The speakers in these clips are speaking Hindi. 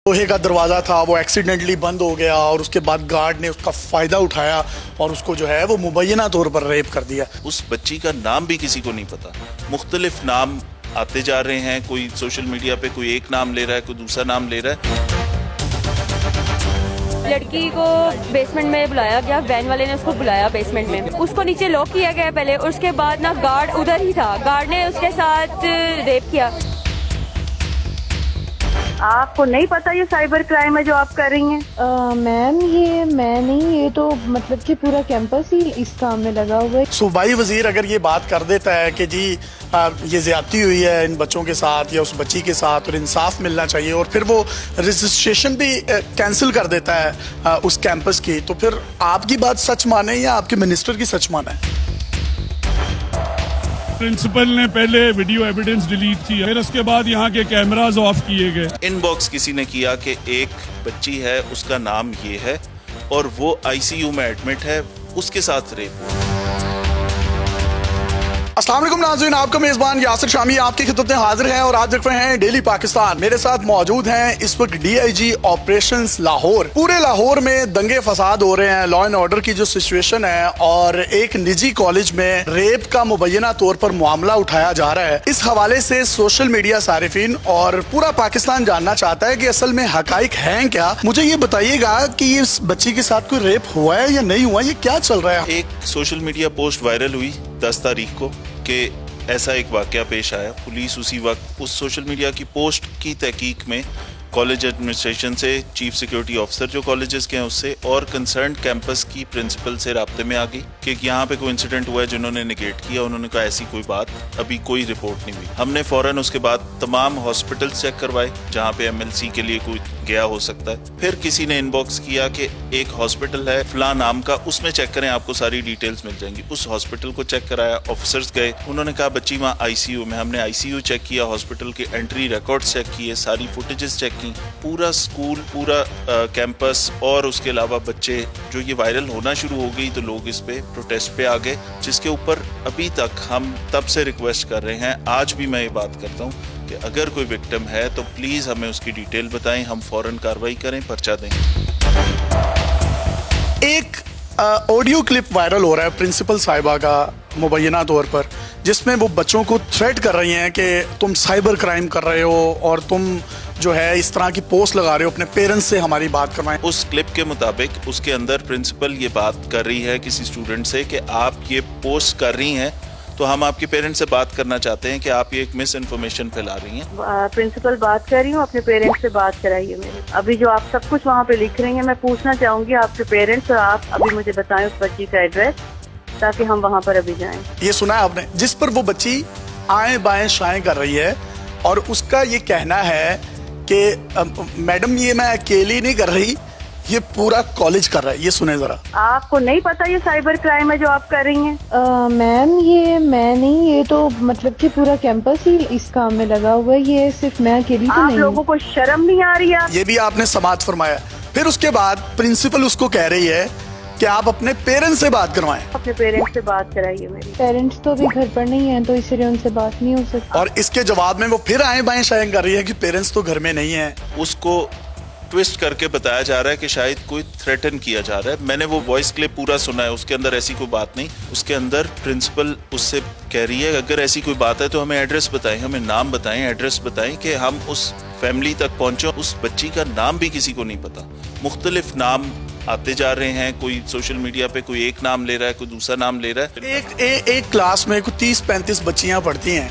लोहे का दरवाज़ा था वो एक्सीडेंटली बंद हो गया और उसके बाद गार्ड ने उसका फ़ायदा उठाया और उसको जो है वो मुबैना तौर पर रेप कर दिया। उस बच्ची का नाम भी किसी को नहीं पता, मुख्तलिफ नाम आते जा रहे हैं, कोई सोशल मीडिया पे कोई एक नाम ले रहा है, कोई दूसरा नाम ले रहा है। लड़की को बेसमेंट में बुलाया गया, वैन वाले ने उसको बुलाया बेसमेंट में, उसको नीचे लॉक किया गया पहले, और उसके बाद ना गार्ड उधर ही था, गार्ड ने उसके साथ रेप किया। आपको नहीं पता ये साइबर क्राइम है जो आप कर रही हैं? मैम ये मैं नहीं, ये तो मतलब कि पूरा कैंपस ही इस काम में लगा हुआ है। सूबाई वजीर अगर ये बात कर देता है कि जी ये ज्यादती हुई है इन बच्चों के साथ या उस बच्ची के साथ और इंसाफ मिलना चाहिए, और फिर वो रजिस्ट्रेशन भी कैंसिल कर देता है उस कैंपस की, तो फिर आपकी बात सच माने या आपके मिनिस्टर की सच माने? प्रिंसिपल ने पहले वीडियो एविडेंस डिलीट किया, फिर उसके बाद यहाँ के कैमरास ऑफ किए गए। इनबॉक्स किसी ने किया कि एक बच्ची है, उसका नाम ये है और वो आईसीयू में एडमिट है, उसके साथ रेप हुआ। अस्सलाम वालेकुम नाज़रीन, आपका मेज़बान यासिर शामी आपकी खिदमत में हाजिर है और आप देख रहे हैं डेली पाकिस्तान। मेरे साथ मौजूद हैं इस वक्त डीआईजी ऑपरेशंस लाहौर। पूरे लाहौर में दंगे फसाद हो रहे हैं, लॉ एंड ऑर्डर की जो सिचुएशन है, और एक निजी कॉलेज में रेप का मुबैना तौर पर मामला उठाया जा रहा है। इस हवाले से सोशल मीडिया सारिफिन और पूरा पाकिस्तान जानना चाहता है कि असल में हकाइक हैं क्या। मुझे ये बताइएगा कि इस बच्ची के साथ कोई रेप हुआ है या नहीं हुआ, ये क्या चल रहा है? एक सोशल मीडिया पोस्ट वायरल हुई 10 तारीख को कि ऐसा एक वाकया पेश आया। पुलिस उसी वक्त उस सोशल मीडिया की पोस्ट की तहकीक में कॉलेज एडमिनिस्ट्रेशन से, चीफ सिक्योरिटी ऑफिसर जो कॉलेजेस के हैं उससे और कंसर्न कैंपस की प्रिंसिपल से राब्ते में आ गई कि यहाँ पे कोई इंसिडेंट हुआ है, जिन्होंने निगेट किया। उन्होंने कहा ऐसी कोई बात अभी कोई रिपोर्ट नहीं हुई। हमने फौरन उसके बाद तमाम हॉस्पिटल चेक करवाए जहाँ पे एमएलसी के लिए कोई गया हो सकता है। फिर किसी ने इनबॉक्स किया कि एक हॉस्पिटल है फला नाम का, उसमें चेक करें, आपको सारी डिटेल्स मिल जाएंगी। उस हॉस्पिटल को चेक कराया, ऑफिसर्स गए, उन्होंने कहा बच्ची वहाँ आईसीयू में। हमने आईसीयू चेक किया, हॉस्पिटल के एंट्री रिकॉर्ड्स चेक किए, सारी फुटेजेस चेक की, पूरा स्कूल, पूरा कैंपस, और उसके अलावा बच्चे। जो ये वायरल होना शुरू हो गई तो लोग इस पे प्रोटेस्ट पे आ गए, जिसके ऊपर अभी तक हम तब से रिक्वेस्ट कर रहे हैं। आज भी मैं ये बात करता हूँ कि अगर कोई विक्टिम है तो प्लीज हमें उसकी डिटेल बताएं, हम फौरन कार्रवाई करें, पर्चा दें। एक ऑडियो क्लिप वायरल हो रहा है प्रिंसिपल साहिबा का मुबैना तौर पर, जिसमें वो बच्चों को थ्रेट कर रही हैं कि तुम साइबर क्राइम कर रहे हो और तुम जो है इस तरह की पोस्ट लगा रहे हो, अपने पेरेंट्स से हमारी बात करवाएं। उस क्लिप के मुताबिक उसके अंदर प्रिंसिपल ये बात कर रही है किसी स्टूडेंट से कि आप ये पोस्ट कर रही हैं तो हम आपके पेरेंट्स से बात करना चाहते हैं कि आप ये एक मिस इन्फॉर्मेशन फैला रही हैं। प्रिंसिपल बात कर रही हूँ, अपने पेरेंट्स से बात कराइए मेरे। अभी जो आप सब कुछ वहाँ पे लिख रही हैं, मैं पूछना चाहूंगी आपके पेरेंट्स, और आप अभी मुझे बताएं उस बच्ची का एड्रेस ताकि हम वहाँ पर अभी जाएं। ये सुना है आपने, जिस पर वो बच्ची आए बाएं शाएं कर रही है और उसका ये कहना है कि मैडम ये मैं अकेली नहीं कर रही, ये पूरा कॉलेज कर रहा है। ये सुने जरा। आपको नहीं पता ये साइबर क्राइम है जो आप कर रही हैं? मैम ये मैं नहीं, ये तो मतलब कि पूरा कैंपस ही इस काम में लगा हुआ है, ये सिर्फ मैं अकेली तो नहीं। आप लोगों को शर्म नहीं आ रही है? ये भी आपने समाज फरमाया। फिर उसके बाद प्रिंसिपल उसको कह रही है कि आप अपने पेरेंट्स से बात करवाएं। अपने पेरेंट्स से बात कराइए मेरी। पेरेंट्स तो अभी घर पर नहीं है, तो इसलिए उनसे बात नहीं हो सकती। और इसके जवाब में वो फिर आए बाएं शाएं कर रही है कि पेरेंट्स तो घर में नहीं है। उसको ट्विस्ट करके बताया जा रहा है कि शायद कोई थ्रेटन किया जा रहा है। मैंने वो वॉइस क्लिप पूरा सुना है, उसके अंदर ऐसी कोई बात नहीं। उसके अंदर प्रिंसिपल उससे कह रही है अगर ऐसी कोई बात है तो हमें एड्रेस बताएं, हमें नाम बताएं, एड्रेस बताएं कि हम उस फैमिली तक पहुंचे। उस बच्ची का नाम भी किसी को नहीं पता, मुख्तलिफ नाम आते जा रहे हैं, कोई सोशल मीडिया पे कोई एक नाम ले रहा है, कोई दूसरा नाम ले रहा है। एक क्लास में कोई 30-35 बच्चियां पढ़ती हैं,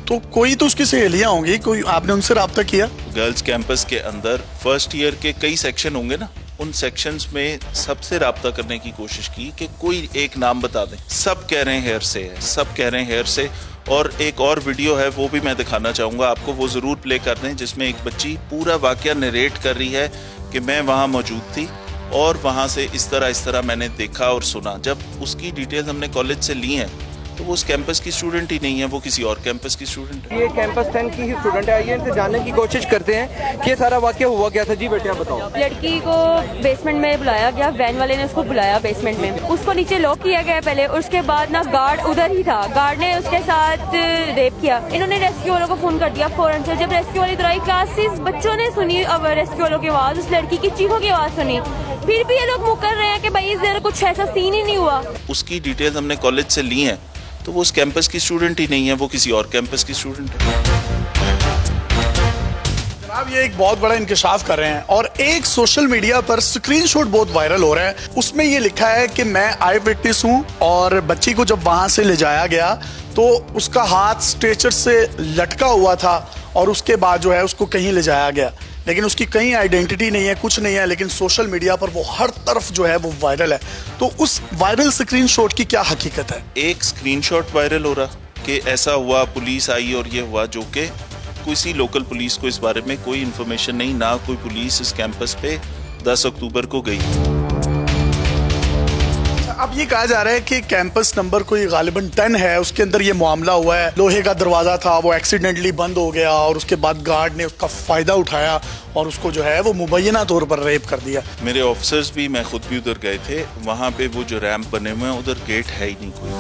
तो कोई तो उसकी सहेलियां होंगी, कोई आपने उनसे राब्ता किया? गर्ल्स कैंपस के अंदर फर्स्ट ईयर के कई सेक्शन होंगे ना, उन सेक्शंस में सबसे राब्ता करने की कोशिश की कि कोई एक नाम बता दें। सब कह रहे हैं हेयर से है, सब कह रहे हैं हेयर से। और एक और वीडियो है, वो भी मैं दिखाना चाहूँगा आपको, वो ज़रूर प्ले कर दें, जिसमें एक बच्ची पूरा वाकया नरेट कर रही है कि मैं वहाँ मौजूद थी और वहाँ से इस तरह मैंने देखा और सुना। जब उसकी डिटेल हमने कॉलेज से ली हैं तो वो उस कैंपस की स्टूडेंट ही नहीं है, वो किसी और कैंपस की स्टूडेंट है। ये कैंपस 10 की ही स्टूडेंट है। आइए इनसे जानने की कोशिश करते हैं कि ये सारा वाकया हुआ क्या था। जी बेटे आप बताओ। लड़की को बेसमेंट में बुलाया गया, वैन वाले ने उसको बुलाया बेसमेंट में, उसको नीचे लॉक किया गया पहले, उसके बाद ना गार्ड उधर ही था, गार्ड ने उसके साथ रेप किया। इन्होंने रेस्क्यू वालों को फोन कर दिया फौरन से। जब रेस्क्यू वाली आई, क्लासेस बच्चों ने सुनी, अब रेस्क्यू वालों की आवाज, उस लड़की की चीखों की आवाज सुनी, फिर भी ये लोग मुकर रहे हैं कि भाई इधर कुछ ऐसा सीन ही नहीं हुआ। उसकी डिटेल्स हमने कॉलेज से ली हैं, तो वो उस कैंपस की स्टूडेंट ही नहीं है, वो किसी और कैंपस की स्टूडेंट है। जनाब ये एक बहुत बड़ा इंकशाफ कर रहे हैं और एक सोशल मीडिया पर स्क्रीनशॉट बहुत वायरल हो रहा है। उसमें ये लिखा है कि मैं आई विटनेस हूँ और बच्ची को जब वहां से ले जाया गया तो उसका हाथ स्ट्रेचर से लटका हुआ था और उसके बाद जो है उसको कहीं ले जाया गया, लेकिन उसकी कहीं आइडेंटिटी नहीं है, कुछ नहीं है, लेकिन सोशल मीडिया पर वो हर तरफ जो है वो वायरल है। तो उस वायरल स्क्रीनशॉट की क्या हकीकत है? एक स्क्रीनशॉट वायरल हो रहा कि ऐसा हुआ, पुलिस आई और ये हुआ, जो कि किसी लोकल पुलिस को इस बारे में कोई इन्फॉर्मेशन नहीं, ना कोई पुलिस इस कैंपस पे 10 अक्टूबर को गई। अब ये कहा जा रहा है कि कैंपस नंबर कोई गालिबन 10 है, उसके अंदर ये मामला हुआ है। लोहे का दरवाजा था, वो एक्सीडेंटली बंद हो गया और उसके बाद गार्ड ने उसका फायदा उठाया और उसको जो है वो मुबैना तौर पर रेप कर दिया। मेरे ऑफिसर्स भी, मैं खुद भी उधर गए थे। वहाँ पे वो जो रैंप बने हुए हैं, उधर गेट है ही नहीं कोई।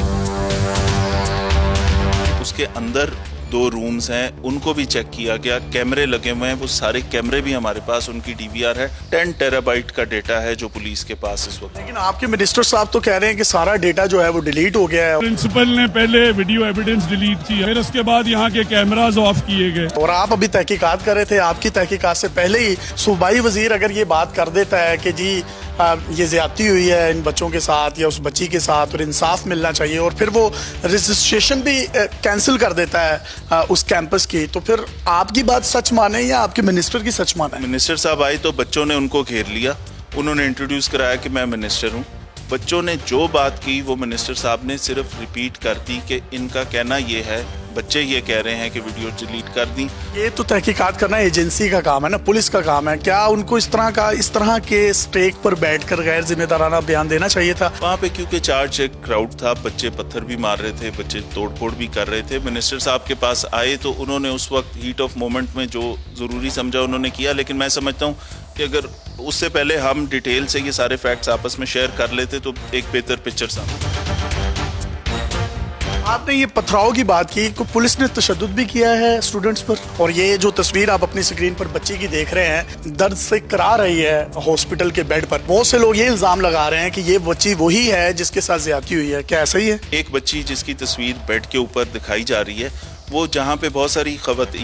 उसके अंदर 2 रूम्स हैं, उनको भी चेक किया गया, कैमरे लगे हुए हैं, वो सारे कैमरे भी हमारे पास, उनकी डीवीआर है। 10 टेराबाइट का डेटा है जो पुलिस के पास इस वक्त। लेकिन आपके मिनिस्टर साहब तो कह रहे हैं कि सारा डेटा जो है वो डिलीट हो गया है प्रिंसिपल ने पहले वीडियो एविडेंस डिलीट की, फिर उसके बाद यहाँ के कैमरास ऑफ किए गए। और आप अभी तहकीकात कर रहे थे। आपकी तहकीकात से पहले ही सूबाई वजीर अगर ये बात कर देता है कि जी ये ज्यादती हुई है इन बच्चों के साथ या उस बच्ची के साथ और इंसाफ मिलना चाहिए, और फिर वो रजिस्ट्रेशन भी कैंसिल कर देता है उस कैंपस की, तो फिर आपकी बात सच माने या आपके मिनिस्टर की सच माने? मिनिस्टर साहब आए तो बच्चों ने उनको घेर लिया, उन्होंने इंट्रोड्यूस कराया कि मैं मिनिस्टर हूँ। बच्चों ने जो बात की वो मिनिस्टर साहब ने सिर्फ रिपीट कर दी कि इनका कहना ये है, बच्चे ये कह रहे हैं कि वीडियो डिलीट कर दी। ये तो तहकीकात करना एजेंसी का काम है ना, पुलिस का काम है। क्या उनको इस तरह के स्टेक पर बैठकर गैर जिम्मेदाराना बयान देना चाहिए था? वहाँ पे क्योंकि चार्ज एक क्राउड था, बच्चे पत्थर भी मार रहे थे, बच्चे तोड़फोड़ भी कर रहे थे। मिनिस्टर साहब के पास आए तो उन्होंने उस वक्त हीट ऑफ मोमेंट में जो ज़रूरी समझा उन्होंने किया, लेकिन मैं समझता हूँ कि अगर उससे पहले हम डिटेल से ये सारे फैक्ट्स आपस में शेयर कर लेते तो एक बेहतर पिक्चर सामने। आपने ये पथराव की बात की, को पुलिस ने तशद्दुद भी किया है स्टूडेंट्स पर, और ये जो तस्वीर आप अपनी स्क्रीन पर बच्ची की देख रहे हैं, दर्द से करा रही है हॉस्पिटल के बेड पर। बहुत से लोग ये इल्जाम लगा रहे हैं कि ये बच्ची वही है जिसके साथ ज्यादती हुई है। क्या ऐसा ही है? एक बच्ची जिसकी तस्वीर बेड के ऊपर दिखाई जा रही है, वो जहाँ पे बहुत सारी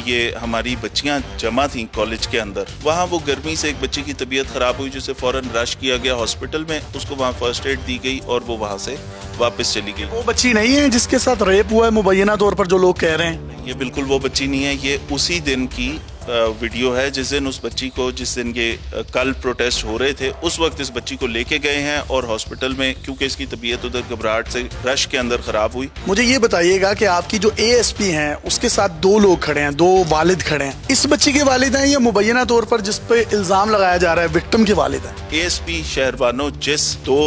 ये हमारी बच्चियां जमा थी कॉलेज के अंदर, वहाँ वो गर्मी से एक बच्ची की तबीयत खराब हुई, जिसे फौरन रश किया गया हॉस्पिटल में, उसको वहाँ फर्स्ट एड दी गई और वो वहाँ से वापस चली गई। वो बच्ची नहीं है जिसके साथ रेप हुआ है मुबैना तौर पर जो लोग कह रहे हैं? ये बिल्कुल वो बच्ची नहीं है। ये उसी दिन की वीडियो है जिस दिन उस बच्ची को, जिस दिन ये कल प्रोटेस्ट हो रहे थे, उस वक्त इस बच्ची को लेके गए हैं और हॉस्पिटल में, क्योंकि इसकी तबीयत उधर घबराहट से रश के अंदर खराब हुई। मुझे ये बताइएगा कि आपकी जो एएसपी हैं उसके साथ 2 लोग खड़े हैं, 2 वालिद खड़े हैं, इस बच्ची के वालिद हैं या मुबैना तौर पर जिस पे इल्जाम लगाया जा रहा है विक्टिम के वालिद हैं? एएसपी शहरबानो, जिस 2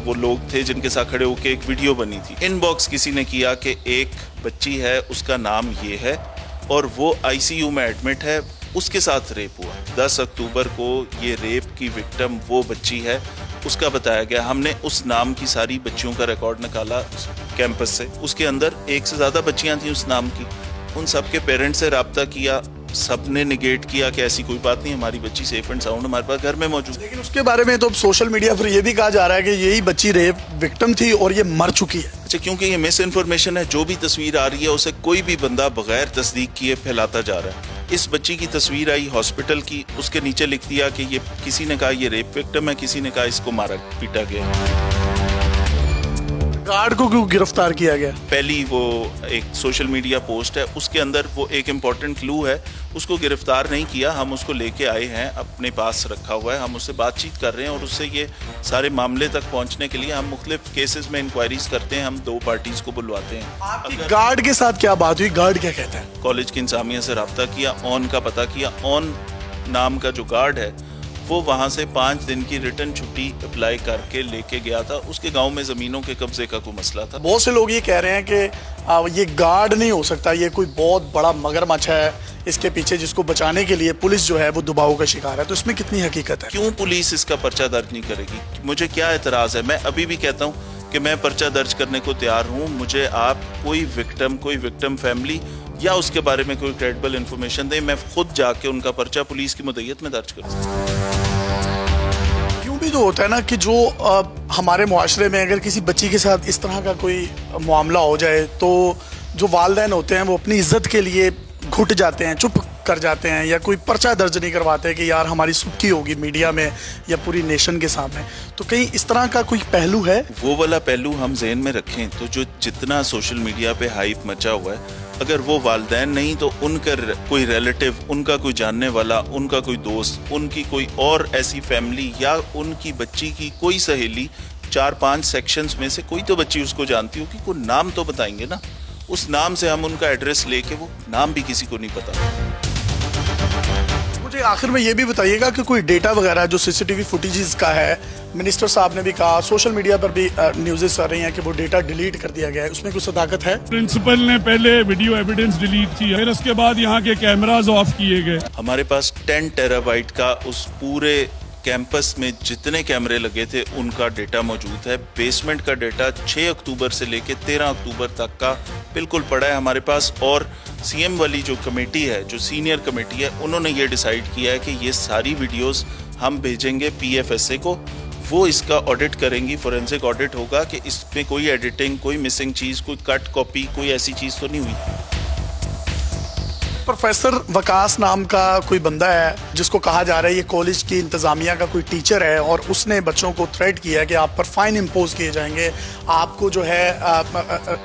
वो लोग थे जिनके साथ खड़े होकर एक वीडियो बनी थी, इनबॉक्स किसी ने किया कि एक बच्ची है, उसका नाम ये है और वो आईसीयू में एडमिट है, उसके साथ रेप हुआ। 10 अक्टूबर को ये रेप की विक्टिम वो बच्ची है, उसका बताया गया। हमने उस नाम की सारी बच्चियों का रिकॉर्ड निकाला कैंपस से, उसके अंदर 1 से ज़्यादा बच्चियां थी उस नाम की। उन सब के पेरेंट्स से रब्ता किया, सब ने निगेट किया कि ऐसी कोई बात नहीं, हमारी बच्ची सेफ एंड साउंड हमारे पास घर में मौजूद। लेकिन उसके बारे में तो अब सोशल मीडिया पर यह भी कहा जा रहा है कि यही बच्ची रेप विक्टिम थी और ये मर चुकी है। अच्छा, क्योंकि ये मिस इन्फॉर्मेशन है, जो भी तस्वीर आ रही है उसे कोई भी बंदा बगैर तस्दीक किए फैलाता जा रहा है। इस बच्ची की तस्वीर आई हॉस्पिटल की, उसके नीचे लिख दिया कि ये, किसी ने कहा ये रेप विक्टिम है, किसी ने कहा इसको मारा पीटा गया। गार्ड को क्यों गिरफ्तार किया गया? पहली वो एक सोशल मीडिया पोस्ट है, उसके अंदर वो एक इम्पॉर्टेंट क्लू है, उसको गिरफ्तार नहीं किया, हम उसको लेके आए हैं, अपने पास रखा हुआ है, हम उससे बातचीत कर रहे हैं और उससे ये सारे मामले तक पहुंचने के लिए हम मुख्तलिफ केसेस में इंक्वायरीज करते हैं, हम 2 पार्टीज को बुलवाते हैं। आपकी गार्ड के साथ क्या बात हुई? गार्ड क्या कहता है? कॉलेज की इंतजामिया से रब्ता किया, ऑन का पता किया, ऑन नाम का जो गार्ड है वो वहां से 5 दिन की रिटर्न छुट्टी अप्लाई करके लेके गया था। उसके गांव में जमीनों के कब्जे का कोई मसला था। बहुत से लोग ये कह रहे हैं कि ये गार्ड नहीं हो सकता, ये कोई बहुत बड़ा मगरमच्छ है इसके पीछे, जिसको बचाने के लिए पुलिस जो है वो दबाव का शिकार है। तो इसमें कितनी हकीकत है? क्यों पुलिस इसका पर्चा दर्ज नहीं करेगी? मुझे क्या एतराज है? मैं अभी भी कहता हूँ कि मैं पर्चा दर्ज करने को तैयार हूँ। मुझे आप कोई विक्टिम फैमिली या उसके बारे में कोई क्रेडिबल इंफॉर्मेशन दे, मैं खुद जाके उनका पर्चा पुलिस की मुद्दत में दर्ज करूँ। यूं भी तो होता है ना कि जो हमारे मुआशरे में अगर किसी बच्ची के साथ इस तरह का कोई मामला हो जाए तो जो वालिदैन होते हैं वो अपनी इज्जत के लिए घुट जाते हैं, चुप कर जाते हैं, या कोई पर्चा दर्ज नहीं करवाते कि यार हमारी सुर्खी होगी मीडिया में या पूरी नेशन के सामने। तो कहीं इस तरह का कोई पहलू है? वो वाला पहलू हम ज़हन में रखें तो जो जितना सोशल मीडिया पे हाइप मचा हुआ है, अगर वो वालिदैन नहीं तो उनका कोई रिलेटिव, उनका कोई जानने वाला, उनका कोई दोस्त, उनकी कोई और ऐसी फैमिली या उनकी बच्ची की कोई सहेली, 4-5 सेक्शंस में से कोई तो बच्ची उसको जानती होगी, कोई नाम तो बताएंगे ना। उस नाम से हम उनका एड्रेस लेके, वो नाम भी किसी को नहीं पता। मुझे आखिर में ये भी बताइएगा कि कोई डेटा वगैरह जो सीसीटीवी फुटेजेस का है, मिनिस्टर साहब ने भी कहा, सोशल मीडिया पर भी न्यूज़ेस आ रही हैं कि वो डेटा डिलीट कर दिया गया है, उसमें कुछ सदाकत है? प्रिंसिपल ने पहले वीडियो एविडेंस डिलीट की, फिर उसके बाद यहाँ के कैमरास ऑफ किए गए। हमारे पास 10 टेराबाइट का उस पूरे कैंपस में जितने कैमरे लगे थे उनका डेटा मौजूद है। बेसमेंट का डेटा 6 अक्टूबर से लेके 13 अक्टूबर तक का बिल्कुल पड़ा है हमारे पास। और सीएम वाली जो कमेटी है, जो सीनियर कमेटी है, उन्होंने ये डिसाइड किया है कि ये सारी वीडियोस हम भेजेंगे PFSA को, वो इसका ऑडिट करेंगी, फोरेंसिक ऑडिट होगा कि इसमें कोई एडिटिंग, कोई मिसिंग चीज़, कोई कट कॉपी, कोई ऐसी चीज़ तो नहीं हुई। प्रोफेसर वकास नाम का कोई बंदा है जिसको कहा जा रहा है ये कॉलेज की इंतजामिया का कोई टीचर है, और उसने बच्चों को थ्रेट किया है कि आप पर फाइन इम्पोज किए जाएंगे, आपको जो है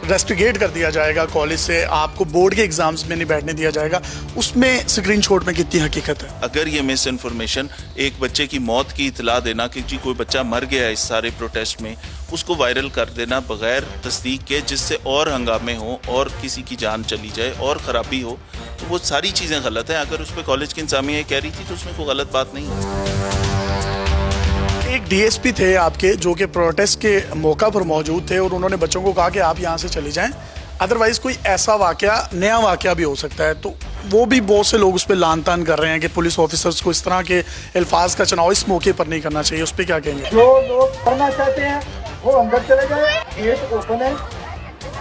रेस्ट्रिगेट कर दिया जाएगा कॉलेज से, आपको बोर्ड के एग्जाम्स में नहीं बैठने दिया जाएगा। उसमें स्क्रीनशॉट में कितनी हकीकत है? अगर ये मिस इन्फॉर्मेशन, एक बच्चे की मौत की इतला देना कि जी कोई बच्चा मर गया है इस सारे प्रोटेस्ट में, उसको वायरल कर देना बगैर तस्दीक के, जिससे और हंगामे हो और किसी की जान चली जाए और ख़राबी हो, तो वो सारी चीज़ें गलत हैं। अगर उस पर कॉलेज की इंतजामिया कह रही थी तो उसमें कोई गलत बात नहीं है। एक डीएसपी थे आपके जो कि प्रोटेस्ट के मौका पर मौजूद थे, और उन्होंने बच्चों को कहा कि आप यहाँ से चले जाएं, अदरवाइज कोई ऐसा वाकया, नया वाकया भी हो सकता है। तो वो भी बहुत से लोग उस पर लान तान कर रहे हैं कि पुलिस ऑफिसर्स को इस तरह के अल्फाज का चुनाव इस मौके पर नहीं करना चाहिए। उस पर क्या कहेंगे? जो लोग पढ़ना चाहते हैं वो अंदर चले जाए, गेट ओपन है,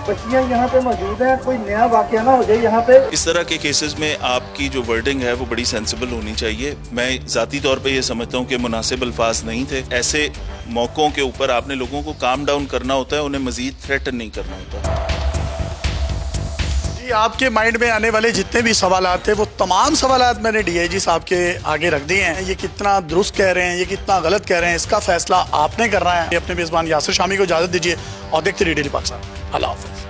बच्चियां यहाँ पे मौजूद हैं, कोई नया वाकया ना हो जाए यहाँ पे। इस तरह के केसेस में आपकी जो वर्डिंग है वो बड़ी सेंसिबल होनी चाहिए। मैं ज़ाती तौर पे ये समझता हूँ कि मुनासिब अल्फाज नहीं थे। ऐसे मौक़ों के ऊपर आपने लोगों को काम डाउन करना होता है, उन्हें मजीद थ्रेटन नहीं करना होता। जी, आपके माइंड में आने वाले जितने भी सवालात थे वो तमाम सवालात मैंने डीआईजी साहब के आगे रख दिए हैं। ये कितना दुरुस्त कह रहे हैं, ये कितना गलत कह रहे हैं, इसका फैसला आपने करना है। अपने मेज़बान यासिर शामी को इजाज़त दीजिए और देखते रहिए डेली पाकिस्तान। अल्लाह हाफ़िज़।